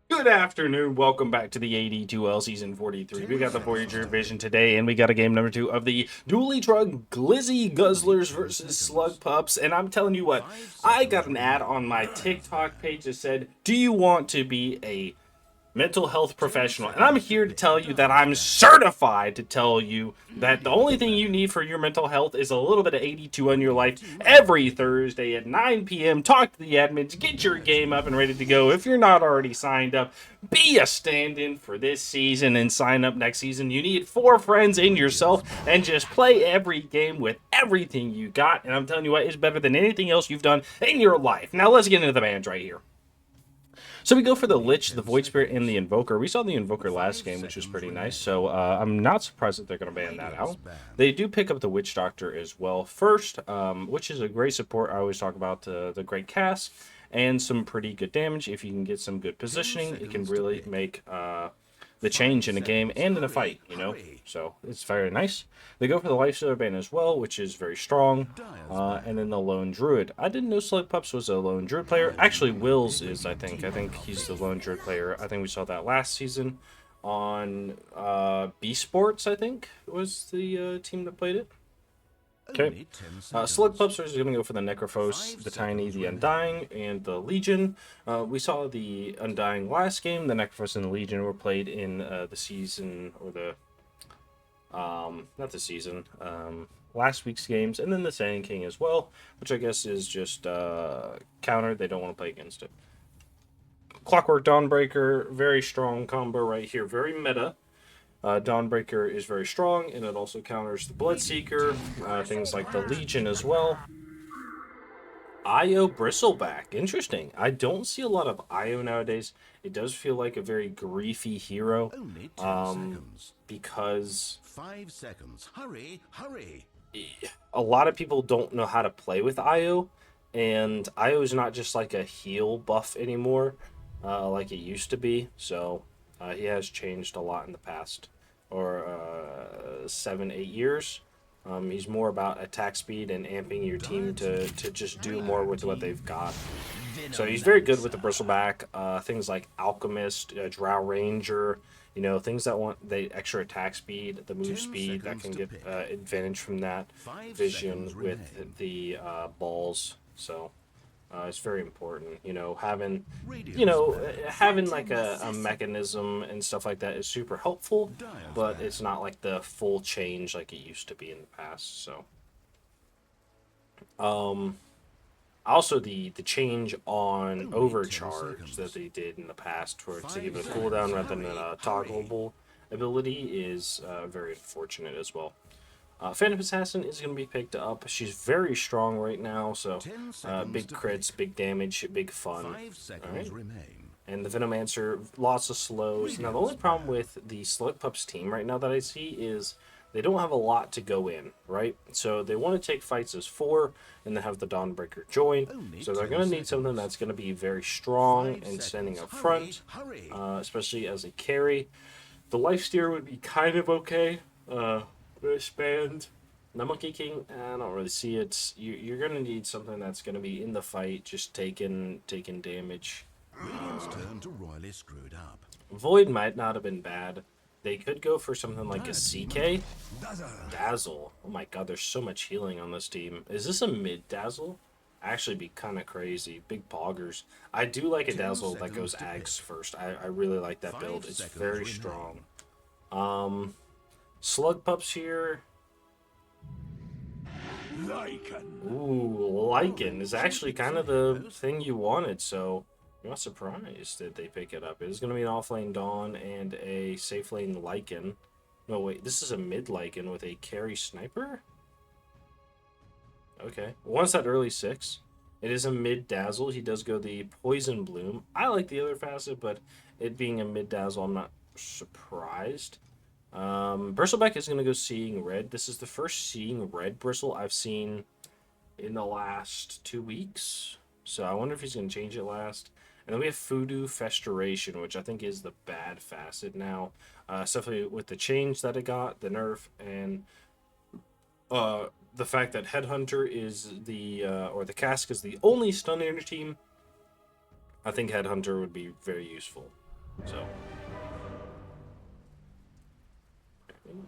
Good afternoon. Welcome back to the AD2L Season 43. We got the Voyager Vision today, and we got a game number 2 of the dually drug Glizzy Guzzlers versus Slugpups. And I'm telling you what, I got an ad on my TikTok page that said, do you want to be a mental health professional? And I'm here to tell you that I'm certified to tell you that the only thing you need for your mental health is a little bit of AD2 in your life. Every Thursday at 9 p.m. talk to the admins, get your game up and ready to go. If you're not already signed up, be a stand-in for this season and sign up next season. You need 4 friends and yourself, and just play every game with everything you got. And I'm telling you what, it's better than anything else you've done in your life. Now let's get into the bands right here. So we go for the Lich, the Void Spirit, and the Invoker. We saw the Invoker last game, which was pretty nice, so I'm not surprised that they're going to ban that out. They do pick up the Witch Doctor as well first, which is a great support. I always talk about the great cast and some pretty good damage. If you can get some good positioning, it can really make the change in a game and in a fight, you know? So it's very nice. They go for the Lifestealer band as well, which is very strong. And then the Lone Druid. I didn't know Slugpups was a Lone Druid player. Actually, Wills is, I think. I think he's the Lone Druid player. I think we saw that last season on B Sports, I think, was the team that played it. Okay. Slugpups are going to go for the Necrophos, the Tiny, the Undying, and the Legion. We saw the Undying last game. The Necrophos and the Legion were played in the season, or the... not the season. Last week's games. And then the Sand King as well, which I guess is just counter. They don't want to play against it. Clockwork Dawnbreaker, very strong combo right here. Very meta. Dawnbreaker is very strong, and it also counters the Bloodseeker, things like the Legion as well. Io Bristleback, interesting. I don't see a lot of Io nowadays. It does feel like a very griefy hero, because 5 seconds. Hurry, hurry. A lot of people don't know how to play with Io, and Io is not just like a heal buff anymore, like it used to be. So he has changed a lot in the past, or 7-8 years. He's more about attack speed and amping your team to just do more with what they've got. So he's very good with the Bristleback. Things like Alchemist, Drow Ranger, you know, things that want the extra attack speed, the move speed, that can get advantage from that. Vision with the balls. So it's very important, you know, having like a mechanism and stuff like that is super helpful, but it's not like the full change like it used to be in the past. So also the change on overcharge that they did in the past to give it a cooldown rather than a toggleable ability is very unfortunate as well. Phantom Assassin is going to be picked up. She's very strong right now, so big crits, big damage, big fun. All right. And the Venomancer, lots of slows. Now, the only problem with the Slugpups team right now that I see is they don't have a lot to go in, right? So they want to take fights as 4 and then have the Dawnbreaker join. So they're going to need something that's going to be very strong and standing up front, especially as a carry. The Lifestealer would be kind of okay. Wristband. The Monkey King, I don't really see it. You're going to need something that's going to be in the fight, just taking damage. Turn to royally screwed up. Void might not have been bad. They could go for something like a CK. Dazzle. Oh my god, there's so much healing on this team. Is this a mid Dazzle? Actually be kind of crazy. Big poggers. I do like a Dazzle that goes Ags first. I really like that build. It's very strong. Slugpups here. Ooh, Lycan is actually kind of the thing you wanted, so I'm not surprised that they pick it up. It is going to be an off-lane Dawn and a safe-lane Lycan. No, wait, this is a mid-Lycan with a carry sniper? Okay. Once that early 6. It is a mid-Dazzle. He does go the Poison Bloom. I like the other facet, but it being a mid-Dazzle, I'm not surprised. Bristleback is going to go Seeing Red. This is the first Seeing Red Bristle I've seen in the last 2 weeks. So I wonder if he's going to change it last. And then we have Voodoo Festoration, which I think is the bad facet now. Especially with the change that it got, the nerf, and the fact that Headhunter is the, or the Cask is the only stun in your team. I think Headhunter would be very useful. So.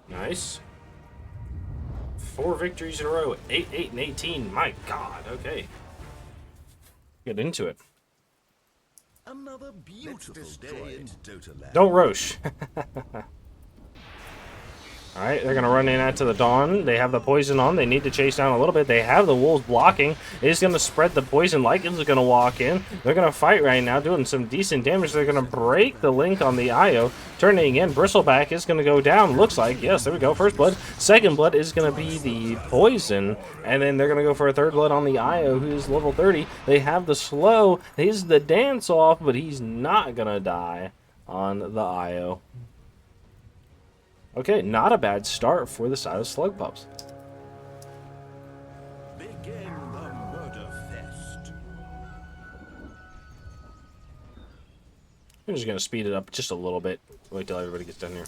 Nice. 4 victories in a row. 8, 8, and 18. My God. Okay. Get into it. Another beautiful day in Dota Land. Don't Roche. Alright, they're going to run in out to the Dawn. They have the poison on. They need to chase down a little bit. They have the wolves blocking. It's going to spread the poison. Lycan's going to walk in. They're going to fight right now, doing some decent damage. They're going to break the link on the IO. Turning in. Bristleback is going to go down. Looks like. Yes, there we go. First blood. Second blood is going to be the poison. And then they're going to go for a third blood on the IO, who's level 30. They have the slow. He's the dance off, but he's not going to die on the IO. Okay, not a bad start for the side of Slugpups. Begin the murder fest. I'm just going to speed it up just a little bit. Wait till everybody gets done here.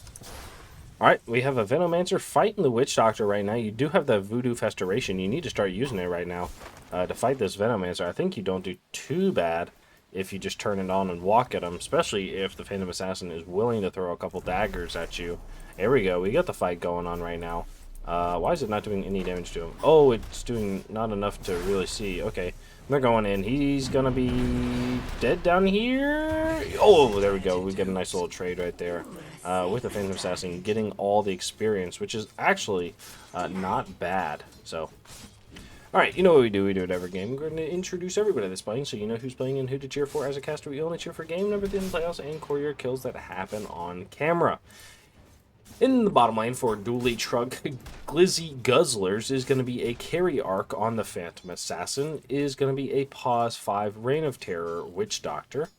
Alright, we have a Venomancer fighting the Witch Doctor right now. You do have the Voodoo Festeration. You need to start using it right now to fight this Venomancer. I think you don't do too bad if you just turn it on and walk at him, especially if the Phantom Assassin is willing to throw a couple daggers at you. There we go. We got the fight going on right now. Why is it not doing any damage to him? Oh, it's doing not enough to really see. Okay, they're going in. He's going to be dead down here. Oh, there we go. We get a nice little trade right there with the Phantom Assassin getting all the experience, which is actually not bad. So, all right, you know what we do. We do it every game. We're going to introduce everybody that's playing so you know who's playing and who to cheer for. As a caster, we only cheer for game number 3 in the playoffs and courier kills that happen on camera. In the bottom lane for Dually Truck, Glizzy Guzzlers is going to be a carry arc on the Phantom Assassin, is going to be a pause 5 Reign of Terror Witch Doctor.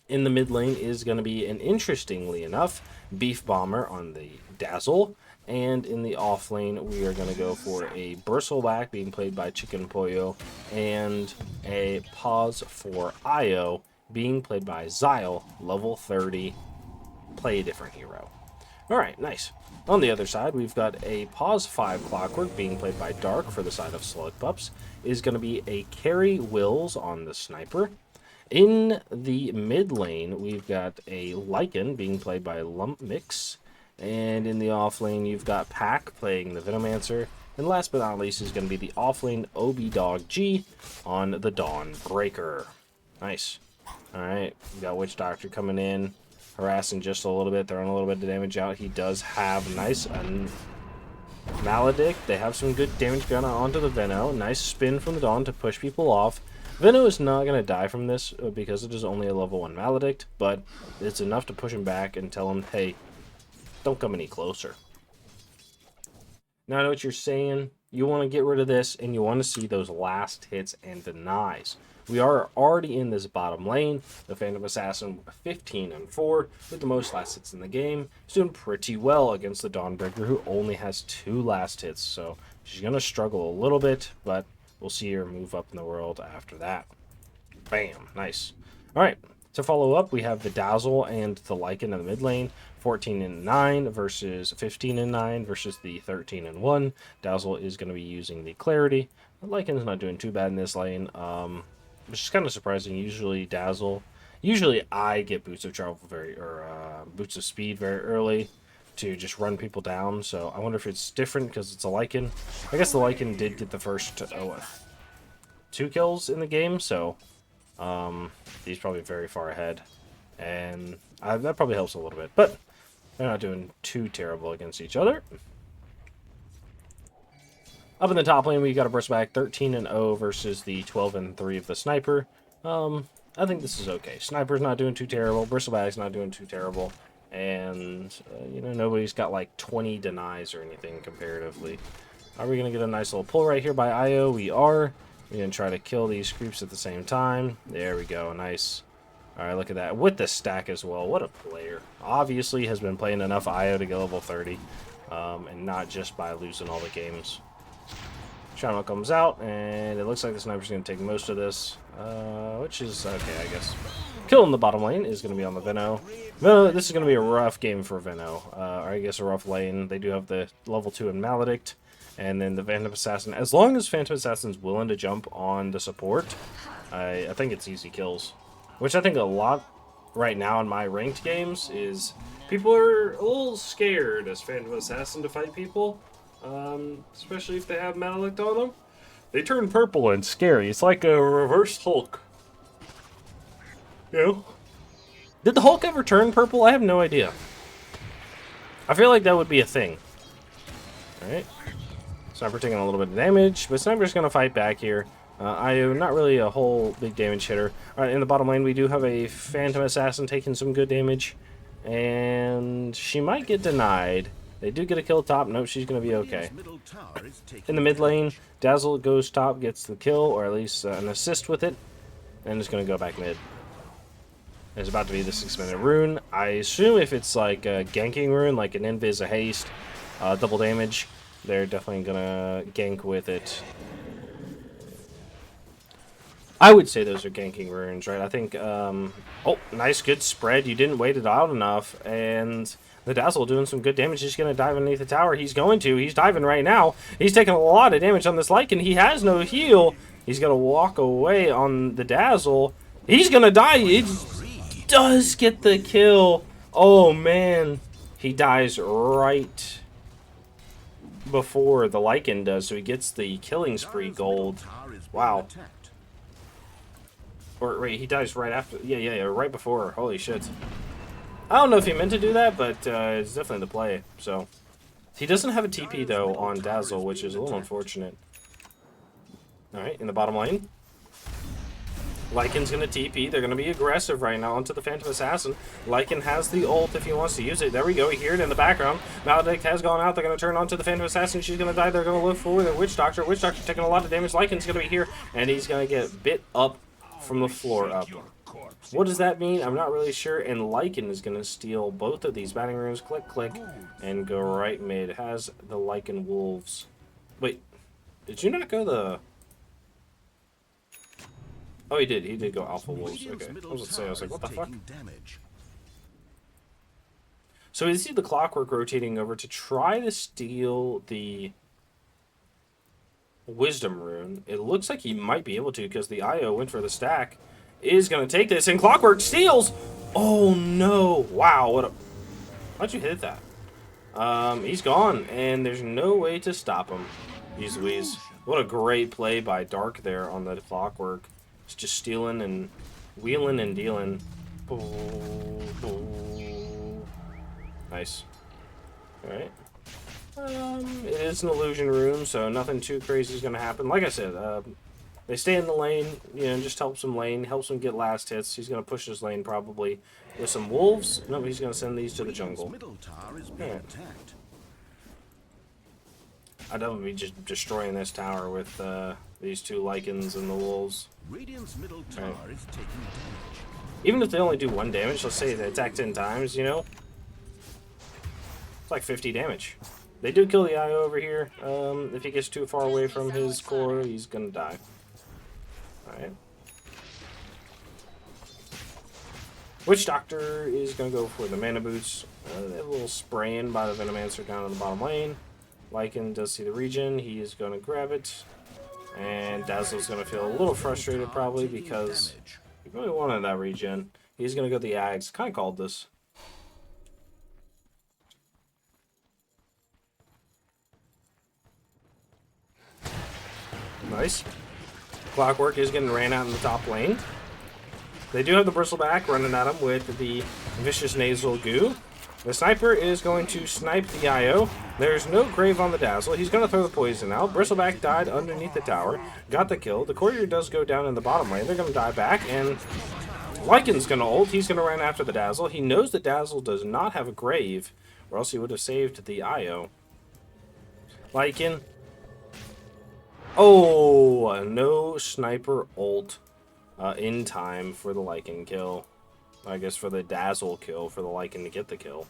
In the mid lane is going to be an interestingly enough Beef Bomber on the Dazzle, and in the off lane we are going to go for a Bristleback being played by Chicken Pollo and a pause for Io being played by Zyle, level 30. Play a different hero. Alright, nice. On the other side, we've got a pause 5 Clockwork being played by Dark for the side of Slugpups. Is going to be a carry Wills on the Sniper. In the mid lane, we've got a Lycan being played by Lump Mix. And in the off lane, you've got Pack playing the Venomancer. And last but not least is going to be the off lane OB Dog G on the Dawn Breaker. Nice. Alright, we got Witch Doctor coming in. Harassing just a little bit, throwing a little bit of damage out. He does have nice Maledict. They have some good damage going on onto the Veno. Nice spin from the Dawn to push people off. Veno is not going to die from this because it is only a level 1 Maledict, but it's enough to push him back and tell him, hey, don't come any closer. Now I know what you're saying. You want to get rid of this, and you want to see those last hits and denies. We are already in this bottom lane. The Phantom Assassin 15-4 with the most last hits in the game. She's doing pretty well against the Dawnbreaker, who only has 2 last hits. So she's going to struggle a little bit, but we'll see her move up in the world after that. Bam. Nice. All right. To follow up, we have the Dazzle and the Lycan in the mid lane. 14-9 versus 15-9 versus the 13-1. Dazzle is going to be using the Clarity. The Lycan's not doing too bad in this lane. Which is kind of surprising. Usually I get Boots of Travel Boots of Speed very early to just run people down. So I wonder if it's different because it's a Lycan. I guess the Lycan did get the first 2 kills in the game, so he's probably very far ahead, and that probably helps a little bit. But they're not doing too terrible against each other. Up in the top lane, we got a Bristleback 13-0 versus the 12-3 of the Sniper. I think this is okay. Sniper's not doing too terrible. Bristleback's not doing too terrible. And, you know, nobody's got like 20 denies or anything comparatively. Are we going to get a nice little pull right here by Io? We are. We're going to try to kill these creeps at the same time. There we go. Nice. All right, look at that. With the stack as well. What a player. Obviously has been playing enough Io to get level 30. And not just by losing all the games. Shadow comes out, and it looks like the Sniper's going to take most of this, which is okay, I guess. Kill in the bottom lane is going to be on the Veno. This is going to be a rough game for Veno, or I guess a rough lane. They do have the level 2 in Maledict, and then the Phantom Assassin. As long as Phantom Assassin's willing to jump on the support, I think it's easy kills. Which I think a lot right now in my ranked games is people are a little scared as Phantom Assassin to fight people. Especially if they have Maledict on them. They turn purple and scary. It's like a reverse Hulk. You know? Did the Hulk ever turn purple? I have no idea. I feel like that would be a thing. Alright. Sniper taking a little bit of damage, but Sniper's going to fight back here. IO, not really a whole big damage hitter. Alright, in the bottom lane, we do have a Phantom Assassin taking some good damage. And she might get denied. They do get a kill top. Nope, she's going to be okay. In the mid lane, Dazzle goes top, gets the kill, or at least an assist with it. And it's going to go back mid. There's about to be the 6-minute rune. I assume if it's like a ganking rune, like an invis, a haste, double damage, they're definitely going to gank with it. I would say those are ganking runes, right? I think, oh, nice, good spread. You didn't wait it out enough, and the Dazzle doing some good damage. He's going to dive underneath the tower. He's going to. He's diving right now. He's taking a lot of damage on this Lycan. He has no heal. He's going to walk away on the Dazzle. He's going to die. It does get the kill. Oh, man. He dies right before the Lycan does, so he gets the killing spree gold. Wow. Or wait, he dies right after. Yeah, right before. Holy shit. I don't know if he meant to do that, but it's definitely the play. So he doesn't have a TP though on Dazzle, which is a little unfortunate. All right, in the bottom lane, Lycan's gonna TP. They're gonna be aggressive right now onto the Phantom Assassin. Lycan has the ult if he wants to use it. There we go. We hear it in the background. Maledict has gone out. They're gonna turn onto the Phantom Assassin. She's gonna die. They're gonna look for the Witch Doctor. Witch Doctor taking a lot of damage. Lycan's gonna be here, and he's gonna get bit up from the floor up. What does that mean? I'm not really sure. And Lycan is going to steal both of these batting runes. Click, click, and go right mid. It has the Lycan Wolves. Wait, did you not go the... Oh, he did. He did go Alpha Wolves. Okay. I was say, I was like, what the fuck? So we see the Clockwork rotating over to try to steal the Wisdom rune. It looks like he might be able to because the IO went for the stack. Is going to take this, and Clockwork steals. Oh no! Wow, what a... How'd you hit that? He's gone, and there's no way to stop him. Jeez Louise. What a great play by Dark there on the Clockwork. It's just stealing and wheeling and dealing. Nice. Alright. It is an illusion room, so nothing too crazy is going to happen. Like I said, they stay in the lane, you know, just helps him lane, helps him get last hits. He's going to push his lane probably with some wolves. No, he's going to send these to the jungle. Right. I'd definitely be just destroying this tower with these two Lycans and the wolves. Right. Even if they only do 1 damage, let's say they attack 10 times, you know, it's like 50 damage. They do kill the IO over here. If he gets too far away from his core, he's gonna die. Alright. Witch Doctor is gonna go for the mana boots. A little spraying by the Venomancer down in the bottom lane. Lycan does see the regen. He is gonna grab it. And Dazzle's gonna feel a little frustrated probably because he really wanted that regen. He's gonna go the Ags. Kinda called this. Nice. Clockwork is getting ran out in the top lane. They do have the Bristleback running at him with the Vicious Nasal Goo. The Sniper is going to snipe the IO. There's no Grave on the Dazzle. He's going to throw the poison out. Bristleback died underneath the tower. Got the kill. The Courier does go down in the bottom lane. They're going to die back, and Lycan's going to ult. He's going to run after the Dazzle. He knows the Dazzle does not have a Grave, or else he would have saved the IO. Lycan. Oh, no Sniper ult in time for the Lycan kill. I guess for the Dazzle kill, for the Lycan to get the kill.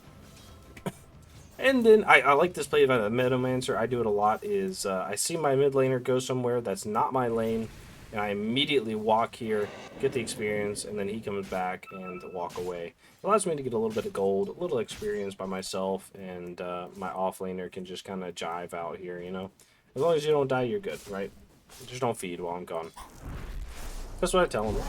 And then, I like this play by the Venomancer. I do it a lot, is I see my mid laner go somewhere that's not my lane, and I immediately walk here, get the experience, and then he comes back and walk away. It allows me to get a little bit of gold, a little experience by myself, and my off laner can just kind of jive out here, you know? As long as you don't die, you're good, right? Just don't feed while I'm gone. That's what I tell them.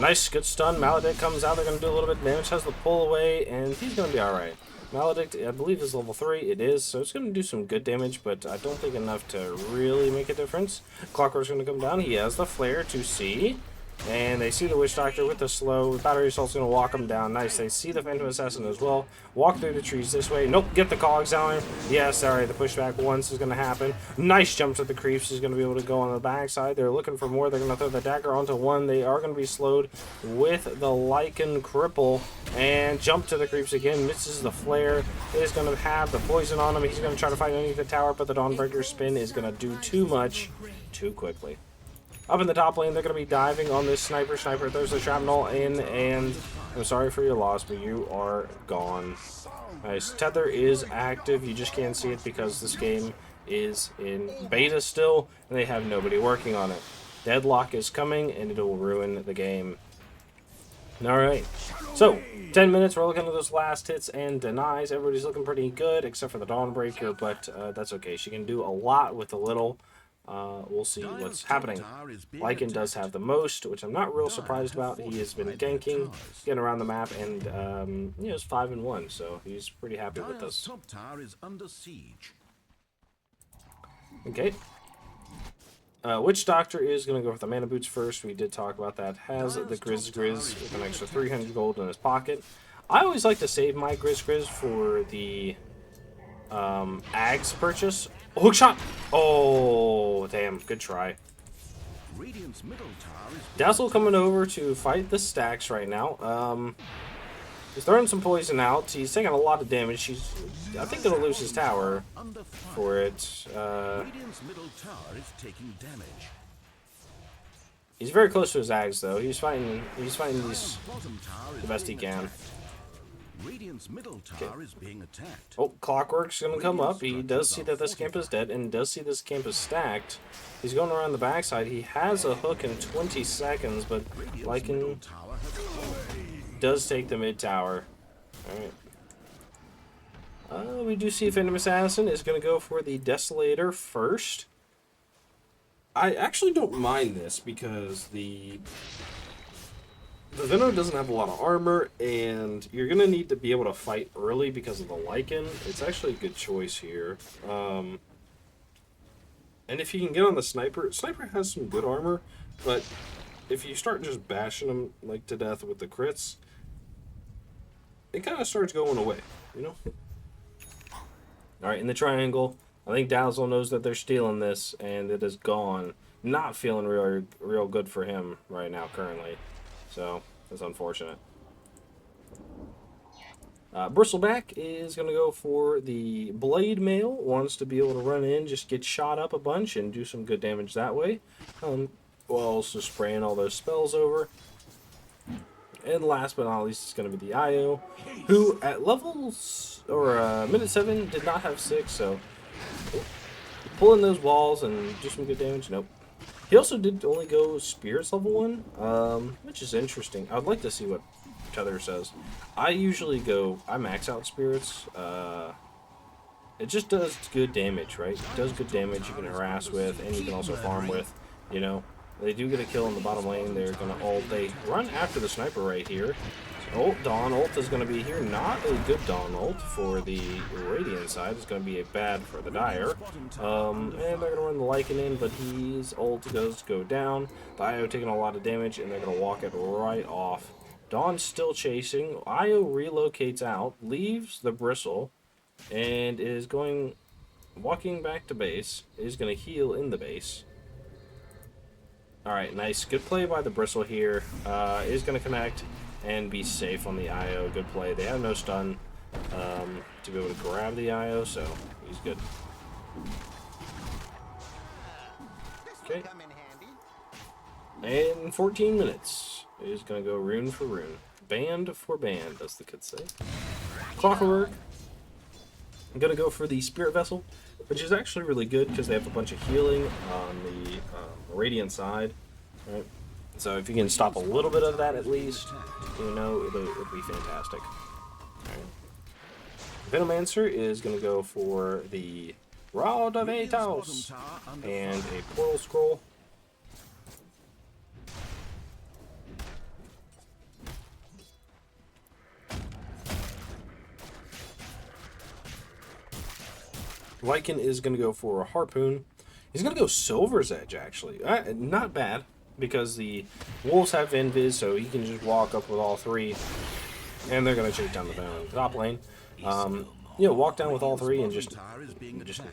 Nice, good stun. Maledict comes out. They're going to do a little bit of damage. Has the pull away, and he's going to be alright. Maledict, I believe, is level 3. It is, so it's going to do some good damage, but I don't think enough to really make a difference. Clockwork's going to come down. He has the flare to see. And they see the Witch Doctor with the slow. The Battery Assault's going to walk him down. Nice. They see the Phantom Assassin as well. Walk through the trees this way. Nope. Get the cogs down. Yes, alright. The pushback once is going to happen. Nice jumps at the creeps. He's going to be able to go on the backside. They're looking for more. They're going to throw the dagger onto one. They are going to be slowed with the Lycan Cripple. And jump to the creeps again. Misses the flare. Is going to have the poison on him. He's going to try to fight underneath the tower, but the Dawnbreaker spin is going to do too much too quickly. Up in the top lane, they're going to be diving on this sniper. Sniper throws the shrapnel in, and I'm sorry for your loss, but you are gone. Nice. Tether is active. You just can't see it because this game is in beta still, and they have nobody working on it. Deadlock is coming, and it will ruin the game. Alright. So, 10 minutes. We're looking at those last hits and denies. Everybody's looking pretty good, except for the Dawnbreaker, but that's okay. She can do a lot with a little. We'll see what's happening. Lycan does have the most, which I'm not real surprised about. He has been ganking, getting around the map, and you know, it's 5-1, so he's pretty happy with this. Okay. Witch Doctor is going to go with the Mana Boots first. We did talk about that. Has the Grizz with an extra 300 gold in his pocket. I always like to save my Grizz for the Ags purchase. Hook shot! Oh, damn. Good try. Dazzle coming over to fight the stacks right now. He's throwing some poison out. He's taking a lot of damage. I think he'll lose his tower for it. He's very close to his Ags, though. He's fighting these the best he can. Radiant's middle tower is being attacked. Oh, Clockwork's gonna come up. He does see that this camp is dead and does see this camp is stacked. He's going around the backside. He has a hook in 20 seconds, but Lycan does take the mid tower. Alright. We do see Phantom Assassin is gonna go for the Desolator first. I actually don't mind this because the Venom doesn't have a lot of armor, and you're going to need to be able to fight early because of the Lycan. It's actually a good choice here. And if you can get on the Sniper, Sniper has some good armor, but if you start just bashing him like to death with the crits, it kind of starts going away, you know? Alright, in the triangle, I think Dazzle knows that they're stealing this, and it is gone. Not feeling real good for him right now, currently. So, that's unfortunate. Bristleback is going to go for the Blade Mail. Wants to be able to run in, just get shot up a bunch, and do some good damage that way. While also spraying all those spells over. And last but not least, it's going to be the IO, who at levels, or minute 7, did not have 6, so pulling those walls and do some good damage. Nope. He also did only go Spirits level 1, which is interesting. I would like to see what Tether says. I usually I max out Spirits. It just does good damage, right? It does good damage you can harass with, and you can also farm with, you know. They do get a kill in the bottom lane. They're going to ult. They run after the sniper right here. So, Dawn ult is going to be here. Not a good Dawn ult for the Radiant side. It's going to be a bad for the Dire. And they're going to run the Lycan in, but his ult does go down. The IO taking a lot of damage, and they're going to walk it right off. Dawn's still chasing. IO relocates out, leaves the Bristle, and is walking back to base. Is going to heal in the base. Alright, nice. Good play by the Bristle here. Is going to connect and be safe on the IO. Good play. They have no stun to be able to grab the IO, so he's good. Okay. And 14 minutes. Is going to go rune for rune. Band for band, as the kids say. Clockwork. I'm going to go for the Spirit Vessel, which is actually really good because they have a bunch of healing on the Radiant side. Right? So if you can stop a little bit of that at least, you know, it'll be fantastic. Right. Venomancer is going to go for the Rod of Atos and a Portal Scroll. Lycan is going to go for a Harpoon. He's going to go Silver's Edge, actually. Not bad, because the Wolves have Invis, so he can just walk up with all three. And they're going to chase down the Venom in the top lane. You know, walk down with all three and just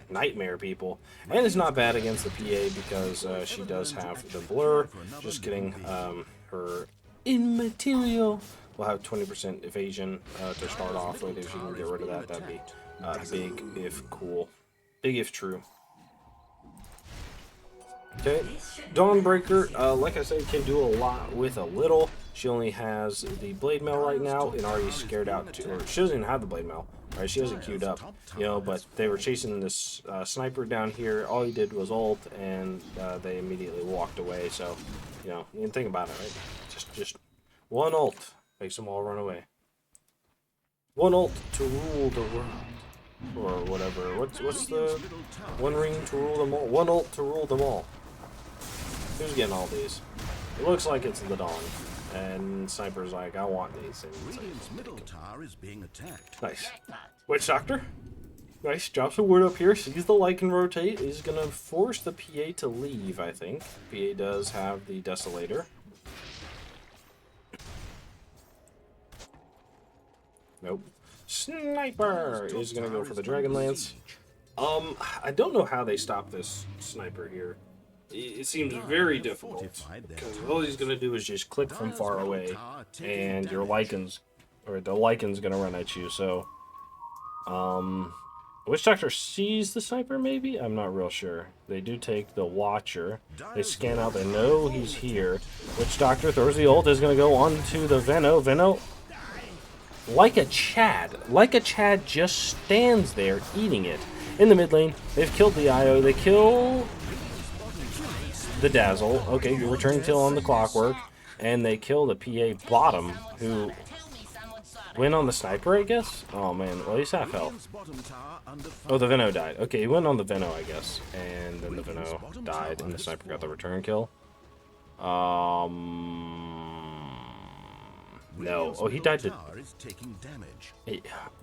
nightmare people. And it's not bad against the PA because she does have the blur. Just getting her immaterial. We'll have 20% evasion to start off with. If she can get rid of that, that'd be big if cool. Big if true. Okay, Dawnbreaker, like I said, can do a lot with a little. She only has the Blade Mail right now and already scared out to, or she doesn't even have the Blade Mail, right? She has it queued up, you know, but they were chasing this sniper down here. All he did was ult, and they immediately walked away. So, you know, you can think about it, right? Just one ult makes them all run away. One ult to rule the world. Or whatever. What's the one ring to rule them all? One ult to rule them all. Who's getting all these? It looks like it's the Dawn. And Sniper's like, I want these. And Radiant's middle tower is being attacked. nice. Witch Doctor. Nice. Drops a word up here. Sees the Lycan rotate. Is going to force the PA to leave, I think. PA does have the Desolator. Nope. Sniper is going to go for the Dragonlance. I don't know how they stop this Sniper here. It seems very difficult, because all he's going to do is just click from far away, and your Lycan's, or the Lycan's going to run at you, so, Witch Doctor sees the Sniper, maybe? I'm not real sure. They do take the Watcher. They scan out, they know he's here. Witch Doctor throws the ult, is going to go onto the Veno. Like a Chad just stands there eating it. In the mid lane, they've killed the IO, they kill the Dazzle. Okay, you return kill on the Clockwork, and they kill the PA bottom, who went on the Sniper, I guess? Oh man, well he's half health. Oh, the Veno died. Okay, he went on the Veno, I guess, and then the Veno died, and the Sniper got the return kill. No. Oh, he died to...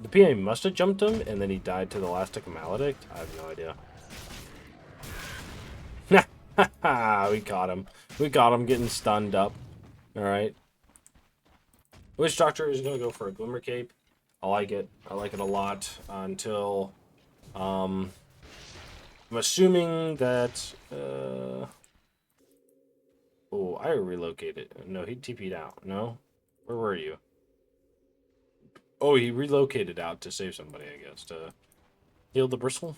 the PA must have jumped him, and then he died to the Elastic Maledict? I have no idea. We caught him. We got him getting stunned up. Alright. Witch Doctor is going to go for a Glimmer Cape. I like it. I like it a lot until... I'm assuming that... Oh, I relocated. No, he TP'd out. No? Where were you? Oh, he relocated out to save somebody, I guess. To heal the bristle.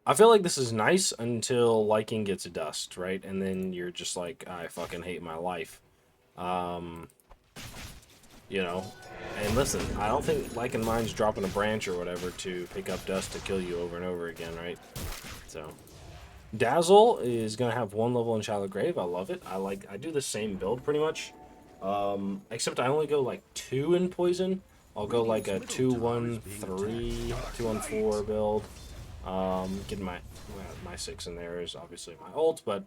I feel like this is nice until Lycan gets a dust, right? And then you're just like, I fucking hate my life. You know? And listen, I don't think Lycan minds dropping a branch or whatever to pick up dust to kill you over and over again, right? So... Dazzle is going to have 1 level in Shallow Grave. I love it. I do the same build pretty much. Except I only go like 2 in Poison. I'll go like a 2-1-3, 2-1-4 build. Getting my 6 in there is obviously my ult, but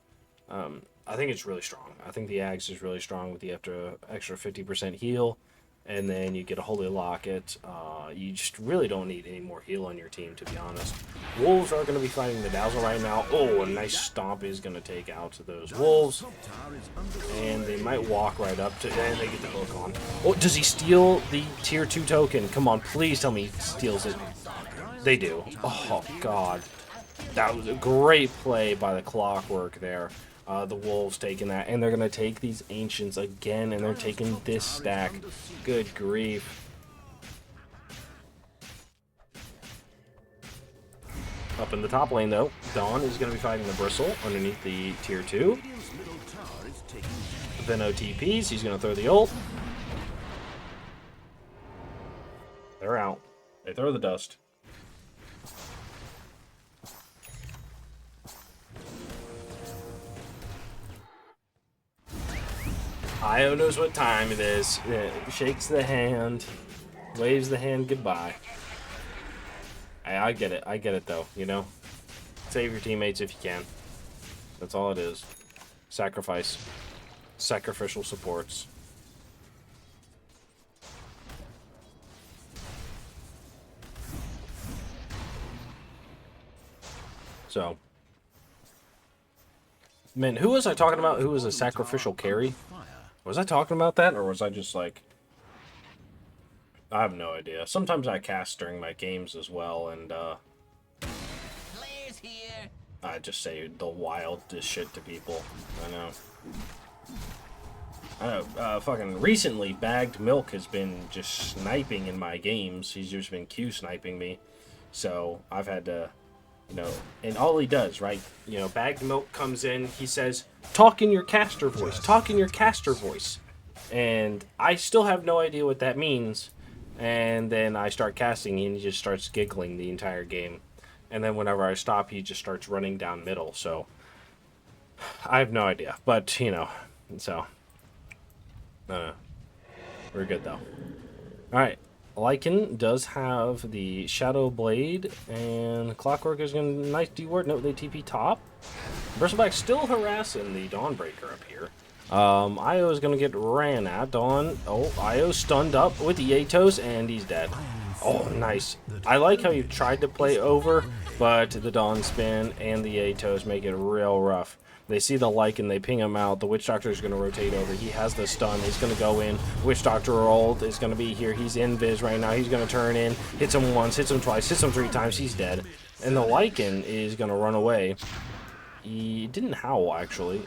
I think it's really strong. I think the Axe is really strong with the extra 50% heal. And then you get a Holy Locket. You just really don't need any more heal on your team, to be honest. Wolves are going to be fighting the Dazzle right now. Oh, a nice stomp is going to take out those Wolves. And they might walk right up to... And they get the hook on. Oh, does he steal the tier 2 token? Come on, please tell me he steals it. They do. Oh, God. That was a great play by the Clockwork there. The Wolves taking that, and they're going to take these Ancients again, and they're taking this stack. Good grief. Up in the top lane, though, Dawn is going to be fighting the Bristle underneath the tier 2. Then OTPs, he's going to throw the ult. They're out. They throw the dust. Io knows what time it is. Shakes the hand, waves the hand goodbye. I get it though, you know? Save your teammates if you can. That's all it is. Sacrifice. Sacrificial supports. So, man, who was I talking about? Who was a sacrificial carry? Was I talking about that, or was I just like... I have no idea. Sometimes I cast during my games as well, and Players here. I just say the wildest shit to people. I know. Fucking recently, Bagged Milk has been just sniping in my games. He's just been Q sniping me. So I've had to, you know, and all he does, right? You know, Bagged Milk comes in, he says, talk in your caster voice, talk in your caster voice. And I still have no idea what that means. And then I start casting and he just starts giggling the entire game. And then whenever I stop, he just starts running down middle. So I have no idea. But, you know, so... we're good though. Alright, Lycan does have the Shadow Blade, and Clockwork is going to nice D-ward. Note they TP top. Bristleback still harassing the Dawnbreaker up here. Io is going to get ran at. Dawn, oh, Io stunned up with the Atos, and he's dead. Oh, nice. I like how you tried to play over, but the Dawn spin and the Atos make it real rough. They see the Lycan, they ping him out. The Witch Doctor is going to rotate over. He has the stun. He's going to go in. Witch Doctor ult is going to be here. He's in Viz right now. He's going to turn in. Hits him once, hits him twice, hits him 3 times. He's dead. And the Lycan is going to run away. He didn't howl, actually.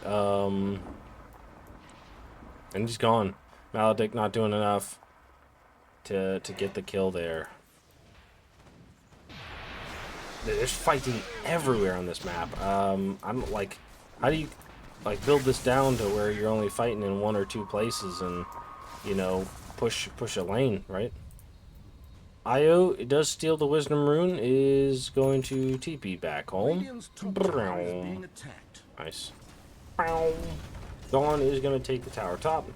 And he's gone. Maledict not doing enough to get the kill there. There's fighting everywhere on this map. I'm like... How do you, like, build this down to where you're only fighting in 1 or 2 places and, you know, push a lane, right? Io, it does steal the Wisdom Rune, is going to TP back home. Nice. Dawn is going to take the tower top.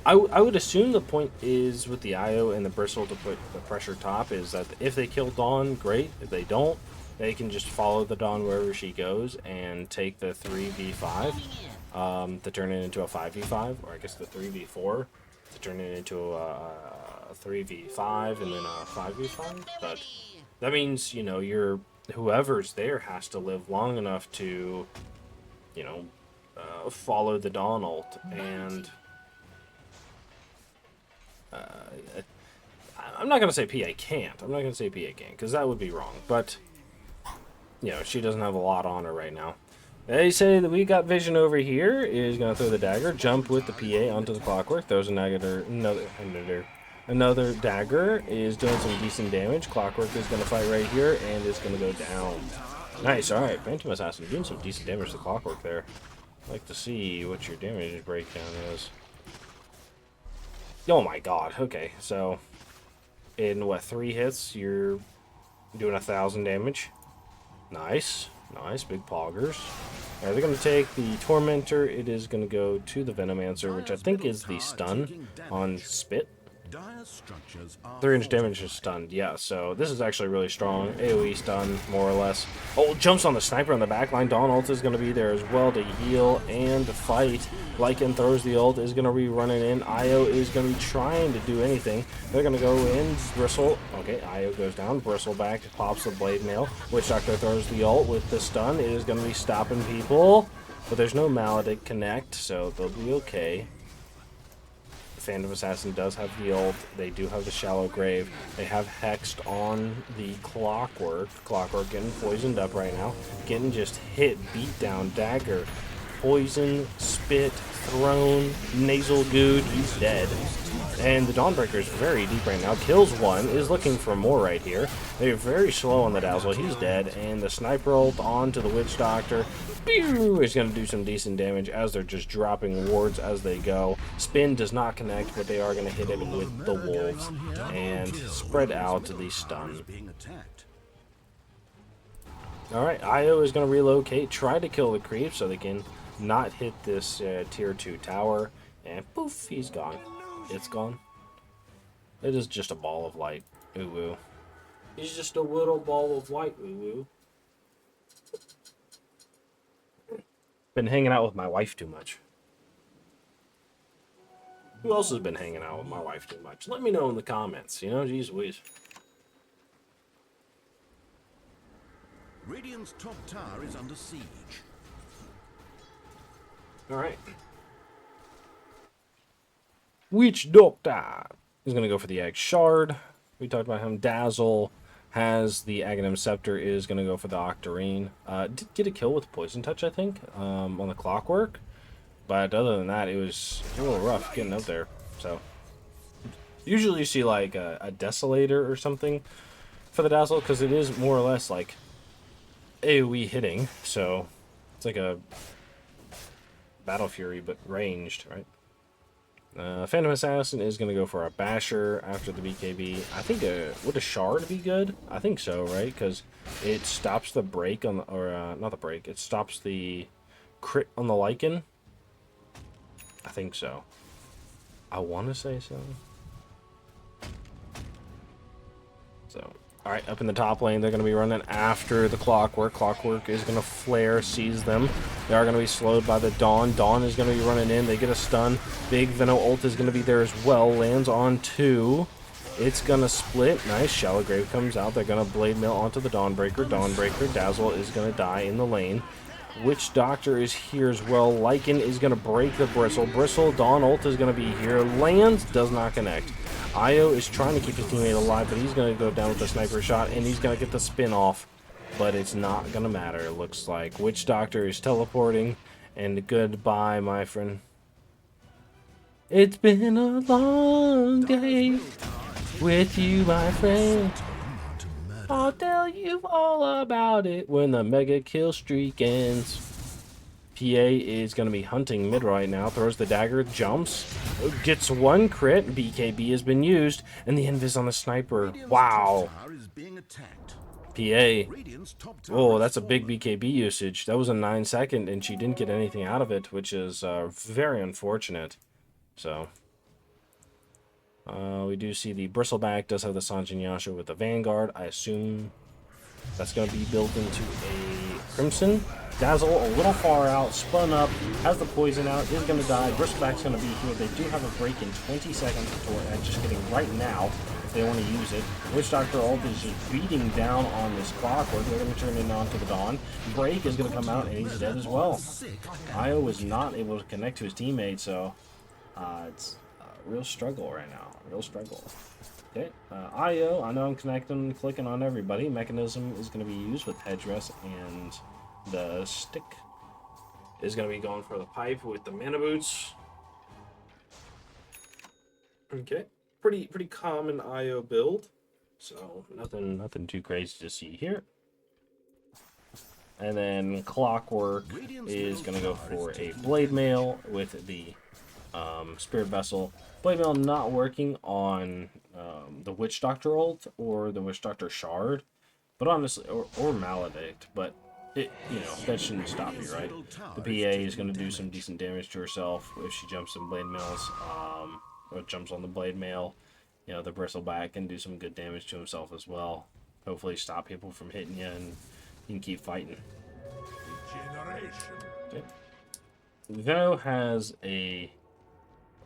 I would assume the point is with the Io and the Bristle to put the pressure top is that if they kill Dawn, great. If they don't, they can just follow the Dawn wherever she goes and take the 3v5 to turn it into a 5v5, or I guess the 3v4 to turn it into a 3v5 and then a 5v5. But that means, you know, whoever's there has to live long enough to, you know, follow the Dawn ult. And I'm not going to say PA can't. I'm not going to say PA can't, because that would be wrong. But... you know, she doesn't have a lot on her right now. They say that we got Vision over here. Is going to throw the dagger, jump with the PA onto the Clockwork. Throws another dagger. Is doing some decent damage. Clockwork is going to fight right here and is going to go down. Nice. All right, Phantom Assassin doing some decent damage to Clockwork there. I'd like to see what your damage breakdown is. Oh my God. Okay, so in what 3 hits, you're doing 1,000 damage. Nice. Nice. Big poggers. Alright, they're going to take the Tormentor. It is going to go to the Venomancer, which I think is the stun on Spit. 3-inch damage is stunned. Yeah, so this is actually really strong. AoE stun, more or less. Oh, jumps on the Sniper on the backline. Dawn ult is going to be there as well to heal and to fight. Lycan throws the ult, is going to be running in. Io is going to be trying to do anything. They're going to go in. Bristle. Okay, Io goes down. Bristle back, pops the Blade Mail. Witch Doctor throws the ult with the stun. It is going to be stopping people. But there's no Maledict connect, so they'll be okay. Phantom Assassin does have the ult. They do have the Shallow Grave. They have hexed on the Clockwork. Clockwork getting poisoned up right now. Getting just hit, beat down, dagger, poison, spit, thrown, nasal good. He's dead. And the Dawnbreaker is very deep right now. Kills one, is looking for more right here. They're very slow on the Dazzle. He's dead. And the Sniper ult onto the Witch Doctor. Pew! Is going to do some decent damage as they're just dropping wards as they go. Spin does not connect, but they are going to hit it with the Wolves and spread out the stun. Alright, Io is going to relocate, try to kill the creep so they can not hit this tier 2 tower. And poof, he's gone. It's gone. It is just a ball of light. Ooh woo. He's just a little ball of light. Ooh woo. Been hanging out with my wife too much. Who else has been hanging out with my wife too much? Let me know in the comments. You know, geez whiz. Radiant's top tower is under siege. Alright. Witch Doctor is going to go for the Egg Shard. We talked about him. Dazzle has the Aghanim Scepter, is going to go for the Octarine. Did get a kill with Poison Touch, I think, on the Clockwork. But other than that, it was a little rough getting out there. So, usually you see like a Desolator or something for the Dazzle, because it is more or less like AoE hitting. So, it's like a Battle Fury, but ranged, right? Phantom Assassin is going to go for a Basher after the BKB. I think, would a Shard be good? I think so, right? Because it stops the break on the, or not the break, it stops the crit on the Lycan. I think so. I want to say so. So, alright, up in the top lane, they're going to be running after the Clockwork. Clockwork is going to flare, seize them. They are going to be slowed by the Dawn. Dawn is going to be running in. They get a stun. Big Venom ult is going to be there as well. Lands on 2. It's going to split. Nice. Shallow Grave comes out. They're going to Blade Mail onto the Dawnbreaker. Dawnbreaker. Dazzle is going to die in the lane. Witch Doctor is here as well. Lycan is going to break the Bristle. Bristle. Dawn ult is going to be here. Lands. Does not connect. Io is trying to keep his teammate alive, but he's going to go down with a sniper shot, and he's going to get the spin off. But it's not going to matter, it looks like. Witch Doctor is teleporting, and goodbye, my friend. It's been a long day with you, my friend. I'll tell you all about it when the mega kill streak ends. PA is going to be hunting mid right now. Throws the dagger, jumps, gets 1 crit. BKB has been used, and the invis on the sniper. Wow. PA. Oh, that's a big BKB usage. That was a 9-second, and she didn't get anything out of it, which is very unfortunate. So, we do see the Bristleback does have the Sanjin Yasha with the Vanguard. I assume that's going to be built into a Crimson. Dazzle a little far out, spun up, has the poison out, is going to die. Bristleback's going to be here. They do have a break in 20 seconds before just getting right now if they want to use it. Witch Doctor ult is just beating down on this Clockwork. They're going to turn it onto the Dawn. Break is going to come out, and he's dead as well. Io was not able to connect to his teammate, so it's a real struggle right now. Real struggle. Okay, Io, I know I'm connecting, clicking on everybody. Mechanism is going to be used with Headdress, and the stick is going to be going for the pipe with the mana boots. Okay, pretty common IO build, so nothing too crazy to see here. And then Clockwork is going to go for a Blade Mail with the Spirit Vessel. Blade Mail not working on the Witch Doctor ult or the Witch Doctor Shard, but honestly, or Maledict, but it, you know, that shouldn't stop you, right? The PA is going to do some decent damage to herself if she jumps in Blade Mails, or jumps on the Blade Mail. You know, the Bristleback can do some good damage to himself as well. Hopefully stop people from hitting you, and you can keep fighting. Okay. Veno has a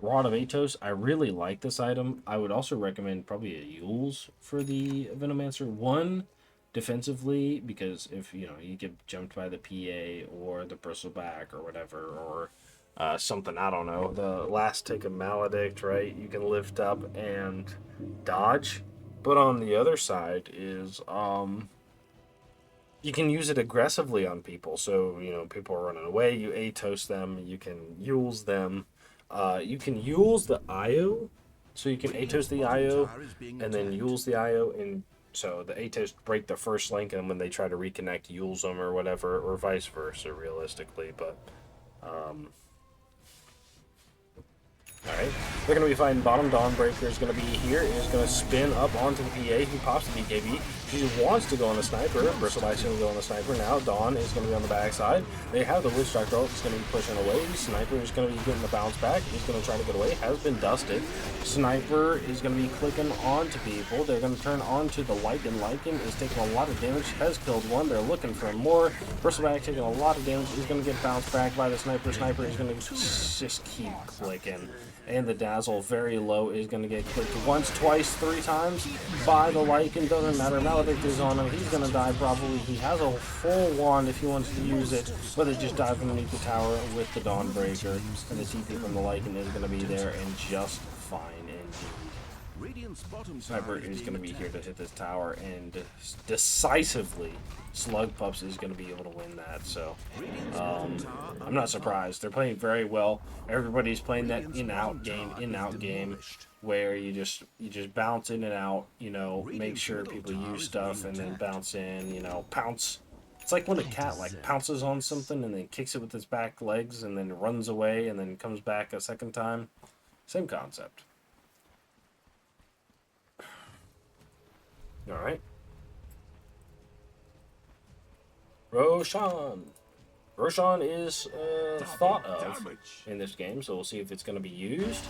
Rod of Atos. I really like this item. I would also recommend probably a Yules for the Venomancer. One, defensively, because if you know you get jumped by the PA or the Bristleback or whatever, or something, I don't know, the last take of Maledict, right, you can lift up and dodge. But on the other side is you can use it aggressively on people. So you know, people are running away, you Atos them, you can Yules them, you can Yules the IO, so you can Atos the IO and then Yules the IO, and so the Atos break the first link, and when they try to reconnect, Yules them or whatever, or vice versa, realistically. But, alright. They're going to be fighting bottom. Dawnbreaker is going to be here. Is going to spin up onto the PA, who pops the BKB. She wants to go on the sniper. Bristleback's going to go on the sniper now. Dawn is going to be on the backside. They have the Witch Doctor ult. It's going to be pushing away. Sniper is going to be getting the bounce back. He's going to try to get away. Has been dusted. Sniper is going to be clicking onto people. They're going to turn onto the Lycan. Lycan is taking a lot of damage. Has killed one. They're looking for more. Bristleback taking a lot of damage. He's going to get bounced back by the sniper. Sniper is going to just keep clicking. And the Dazzle very low is going to get clicked once, twice, 3 times by the Lycan. Doesn't matter. Maledict is on him. He's going to die probably. He has a full wand if he wants to use it, but it just dive underneath the tower with the Dawnbreaker. And the TP from the Lycan is going to be there and just fine indeed. Radiant's bottom Sniper tower is going to be being here to attacked. hit this tower, and decisively, Slugpups is going to be able to win that. So, I'm not surprised. They're playing very well. Everybody's playing that in-out game, where you just bounce in and out. You know, make sure people use stuff and then bounce in. You know, pounce. It's like when a cat like pounces on something and then kicks it with its back legs and then runs away and then comes back a second time. Same concept. All right. Roshan is thought of in this game, so we'll see if it's going to be used.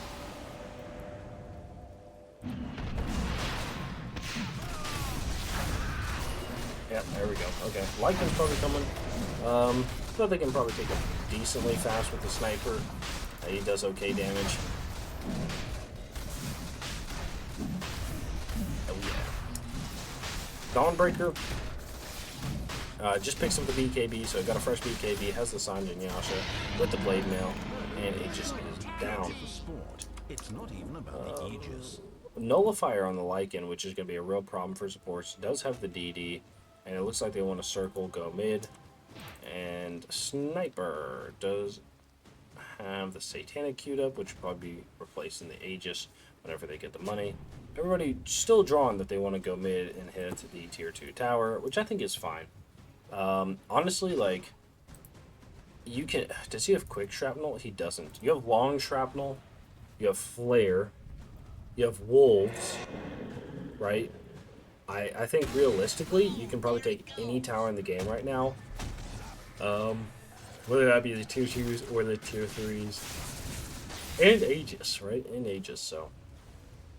Yep, there we go. Okay, Lycan's probably coming. But they can probably take it decently fast with the sniper. He does okay damage. Oh yeah. Dawnbreaker. Just picks up the BKB, so it got a fresh BKB, has the Sanjin Yasha with the Blade Mail, and it just is down. It's not even about the Aegis. Nullifier on the Lycan, which is going to be a real problem for supports, does have the DD, and it looks like they want to circle, go mid, and Sniper does have the Satanic queued up, which will probably be replacing the Aegis whenever they get the money. Everybody still drawn that they want to go mid and hit the tier 2 tower, which I think is fine. Honestly, like, you can... Does he have quick shrapnel? He doesn't. You have long shrapnel, you have flare, you have wolves, right? I think realistically, you can probably take any tower in the game right now. Whether that be the tier 2s or the tier 3s. And Aegis, right? And Aegis, so...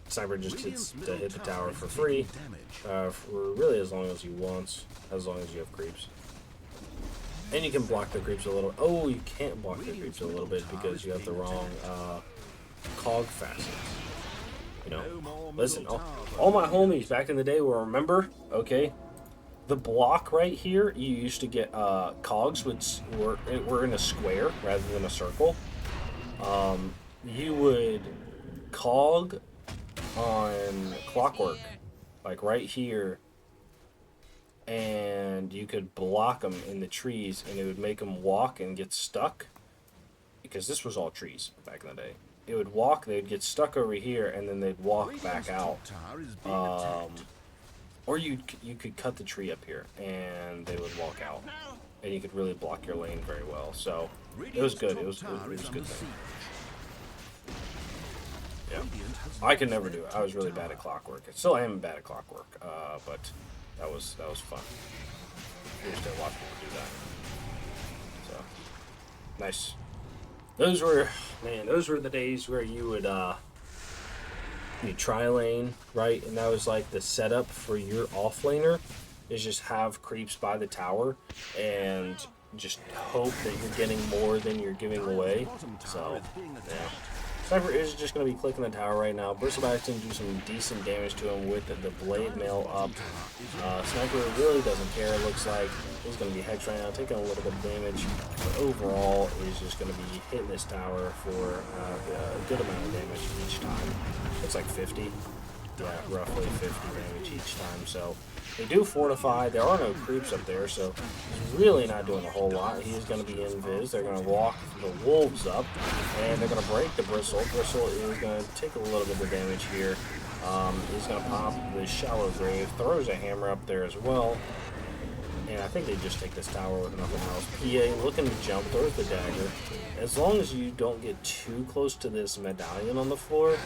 Sniper just gets to hit the tower for free, for really as long as he wants, as long as you have creeps. And you can block the creeps a little. Oh, you can't block the creeps a little bit because you have the wrong cog facets. You know, listen, all my homies back in the day will remember, okay, the block right here, you used to get cogs, which were in a square rather than a circle. You would cog on Clockwork, like right here, and you could block them in the trees, and it would make them walk and get stuck, because this was all trees back in the day. It would walk, they'd get stuck over here, and then they'd walk back out. Or you could cut the tree up here, and they would walk out, and you could really block your lane very well. So it was good. It was a good thing. Yeah, I could never do it. I was really bad at Clockwork. I still am bad at Clockwork, but that was fun. I used to watch people do that. So nice. Those were the days where you would you tri-lane, right? And that was like the setup for your offlaner, is just have creeps by the tower and just hope that you're getting more than you're giving away. So yeah. Sniper is just going to be clicking the tower right now. Bristleback's going to do some decent damage to him with the blade mail up. Sniper really doesn't care, it looks like. He's going to be hexed right now, taking a little bit of damage. But overall, he's just going to be hitting this tower for a good amount of damage each time. It's like 50. Yeah, roughly 50 damage each time. So they do fortify. There are no creeps up there, so he's really not doing a whole lot. He is going to be invis. They're going to walk the wolves up, and they're going to break the Bristle. Bristle is going to take a little bit of damage here. He's going to pop the Shallow Grave, throws a hammer up there as well. And I think they just take this tower with nothing else. PA looking to jump, throws the dagger. As long as you don't get too close to this medallion on the floor,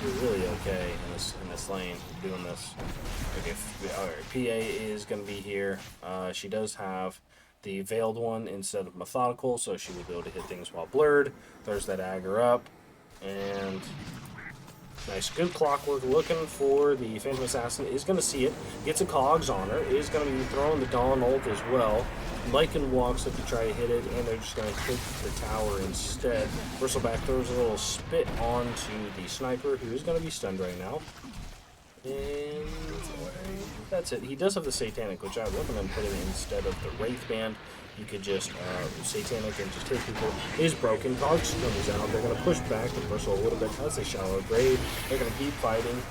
you're really okay in this lane doing this. Okay, alright, PA is going to be here. She does have the Veiled one instead of Methodical, so she will be able to hit things while blurred. Throws that dagger up, and Nice, good clockwork. Looking for the Phantom Assassin. Is going to see it. Gets a cogs on her. Is going to be throwing the Dawn ult as well. Lycan walks up to try to hit it, and they're just going to hit the tower instead. Bristleback throws a little spit onto the sniper, who is going to be stunned right now. And that's it. He does have the Satanic, which I recommend putting instead of the Wraith Band. You could just Satanic and just hit people. Is broken. Cogs comes out. They're going to push back the Bristle a little bit as they shallow grave. They're going to keep fighting.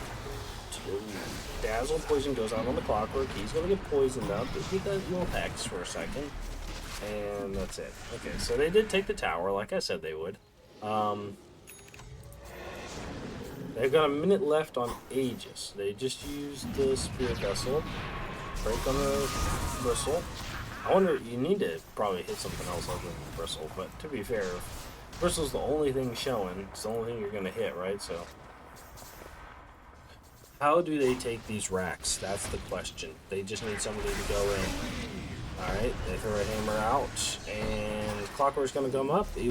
Dazzle poison goes out on the clockwork. He's going to get poisoned up. He does little hex for a second. And that's it. Okay, so they did take the tower, like I said they would. They've got a minute left on Aegis. They just used the Spirit Vessel. Break on the Bristle. I wonder, you need to probably hit something else other than Bristle, but to be fair, Bristle's the only thing showing. It's the only thing you're going to hit, right? So, how do they take these racks? That's the question. They just need somebody to go in. Alright, they throw a hammer out, and Clockwork's going to come up. He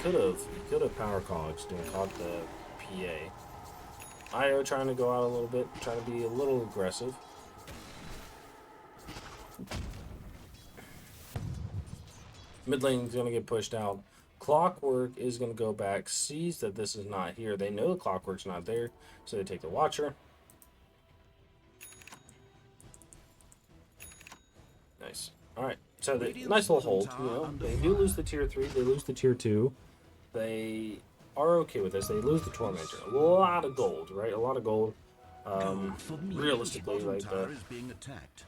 could have power cogs doing caught the PA. IO trying to go out a little bit, trying to be a little aggressive. Mid lane's going to get pushed out. Clockwork is going to go back, sees that this is not here. They know the Clockwork's not there, so they take the Watcher. Nice. Alright, so the nice little hold, you know. They do lose the tier 3, they lose the tier 2. They are okay with this. They lose the Tormentor. A lot of gold, right? A lot of gold. Realistically, like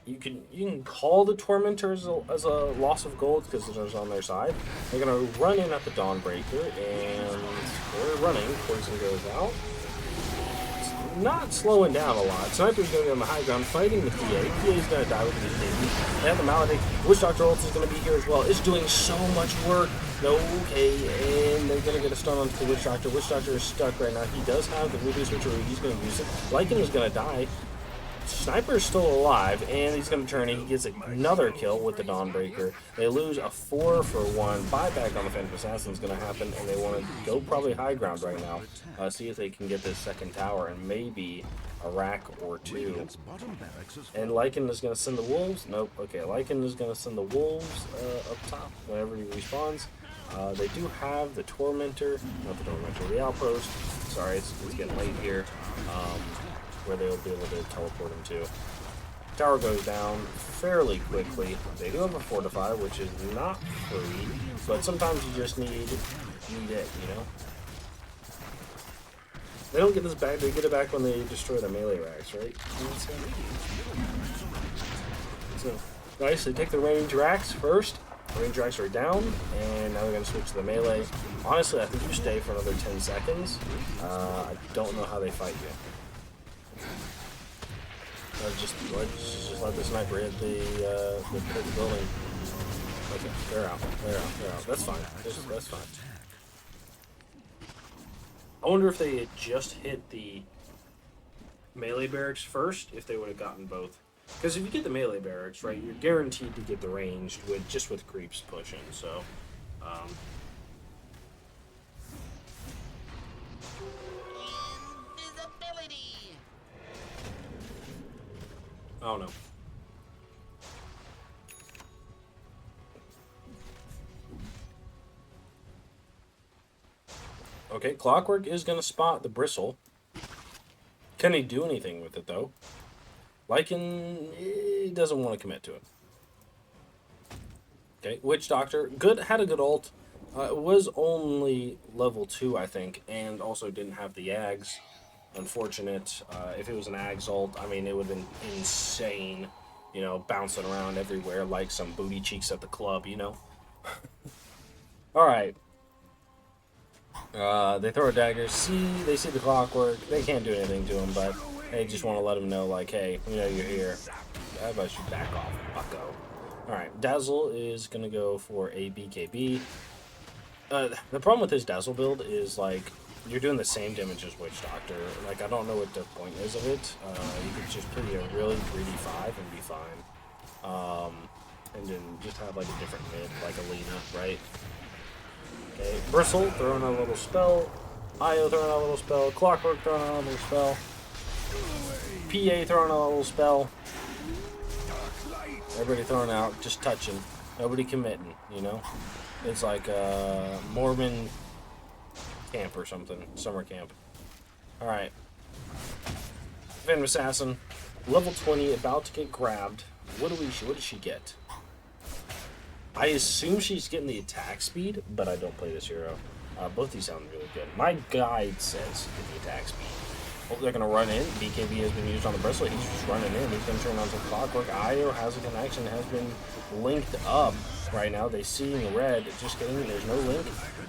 you can call the Tormentor as a loss of gold because it's on their side. They're gonna run in at the Dawnbreaker, and they're running. Poison goes out. It's not slowing down a lot. Sniper's gonna be on the high ground, fighting the PA. PA's gonna die with the baby. They have the Maledict. Witch Doctor ult is gonna be here as well. It's doing so much work. Okay, and they're gonna get a stun onto the Witch Doctor. Witch Doctor is stuck right now. He does have the Ruby Switcheroo. He's gonna use it. Lycan is gonna die. Sniper is still alive, and he's gonna turn and he gets another kill with the Dawnbreaker. They lose a 4-for-1. Buyback on the Phantom Assassin is gonna happen, and they want to go probably high ground right now. See if they can get this second tower and maybe a rack or two. And Lycan is gonna send the Wolves. Nope. Okay, Lycan is gonna send the Wolves up top whenever he respawns. They do have the Tormentor, not the Tormentor, the Outpost. Sorry, it's getting late here. Where they'll be able to teleport him to. Tower goes down fairly quickly. They do have a Fortify, which is not free, but sometimes you just need it, you know? They don't get this back, they get it back when they destroy the melee racks, right? So, nice, they take the range racks first. The range racks are down, and now they're going to switch to the melee. Honestly, I think you stay for another 10 seconds. I don't know how they fight you. Just let the sniper hit the building. Okay, they're out. That's fine. That's fine. I wonder if they had just hit the melee barracks first, if they would have gotten both. Because if you get the melee barracks, right, you're guaranteed to get the ranged with creeps pushing. So, oh no. Okay, Clockwork is going to spot the Bristle. Can he do anything with it, though? Lycan, he doesn't want to commit to it. Okay, Witch Doctor, had a good ult. It was only level 2, I think, and also didn't have the Ags. Unfortunate. If it was an Ags ult, I mean, it would have been insane. You know, bouncing around everywhere like some booty cheeks at the club, you know? Alright. They throw a dagger. They see the Clockwork. They can't do anything to him, but they just want to let him know, like, hey, we know you're here. How about you back off, bucko? Alright, Dazzle is going to go for a BKB. The problem with his Dazzle build is, like, you're doing the same damage as Witch Doctor. Like, I don't know what the point is of it. You could just play a really greedy 5 and be fine. And then just have, like, a different mid, like Alina, right? Okay, Bristle, throwing a little spell. IO throwing out a little spell. Clockwork throwing out a little spell. PA throwing out a little spell. Everybody throwing out, just touching. Nobody committing, you know? It's like a Mormon camp or something. Summer camp. Alright. Phantom Assassin. Level 20, about to get grabbed. What does she get? I assume she's getting the attack speed, but I don't play this hero. Both these sound really good. My guide says get the attack speed. Oh, they're going to run in. BKB has been used on the Bristle. He's just running in. He's going to turn on some Clockwork. IO has a connection, has been linked up right now. They see in red. Just kidding. There's no link.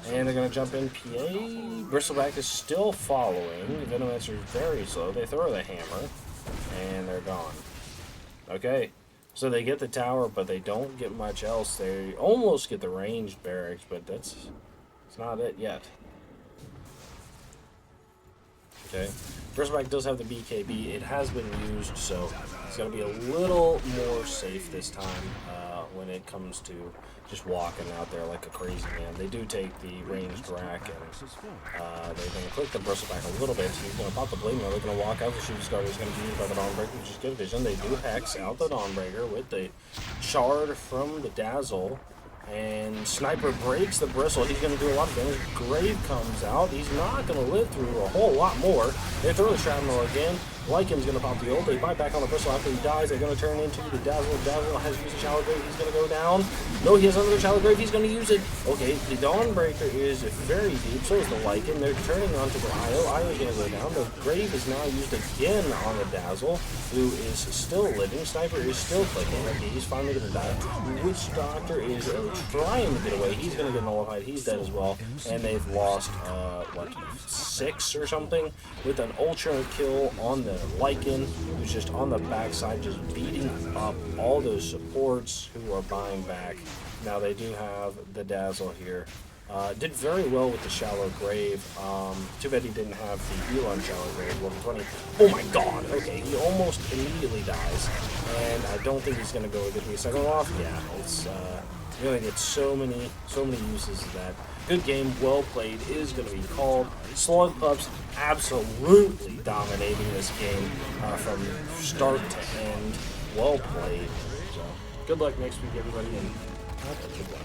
And they're going to jump in. PA. Bristleback is still following. Venomancer is very slow. They throw the hammer. And they're gone. Okay. So they get the tower, but they don't get much else. They almost get the ranged barracks, but it's not it yet. Okay. Bristleback does have the BKB. It has been used, so it's going to be a little more safe this time when it comes to just walking out there like a crazy man. They do take the ranged rack, and they're going to click the Bristleback a little bit. He's going to pop the blade now. They're going to walk out. The shooting star is going to be used by the Dawnbreaker, which is good vision. They do hex out the Dawnbreaker with the shard from the Dazzle. And Sniper breaks the Bristle. He's going to do a lot of damage. Grave comes out. He's not going to live through a whole lot more. They throw the Shrapnel again. Lycan's going to pop the ult. They bite back on the Bristle after he dies. They're going to turn into the Dazzle. Dazzle has used the Shallow Grave. He's going to go down. No, he has another Shallow Grave. He's going to use it. Okay, the Dawnbreaker is very deep. So is the Lycan. They're turning onto the IO. IO is going to go down. The Grave is now used again on the Dazzle, who is still living. Sniper is still clicking. Okay, he's finally going to die. Witch Doctor is trying to get away. He's going to get nullified. He's dead as well. And they've lost, what, 6 or something? With an Ultra kill on the Lycan, who's just on the backside, just beating up all those supports who are buying back. Now they do have the Dazzle here. Did very well with the Shallow Grave. Too bad he didn't have the heal on Shallow Grave, level 20. Oh my god, okay, he almost immediately dies. And I don't think he's going to go with it. Second off, yeah, it's, you're going to get so many uses of that. Good game, well played, is going to be called. Slugpups absolutely dominating this game from start to end. Well played. So, good luck next week, everybody, and have a good one.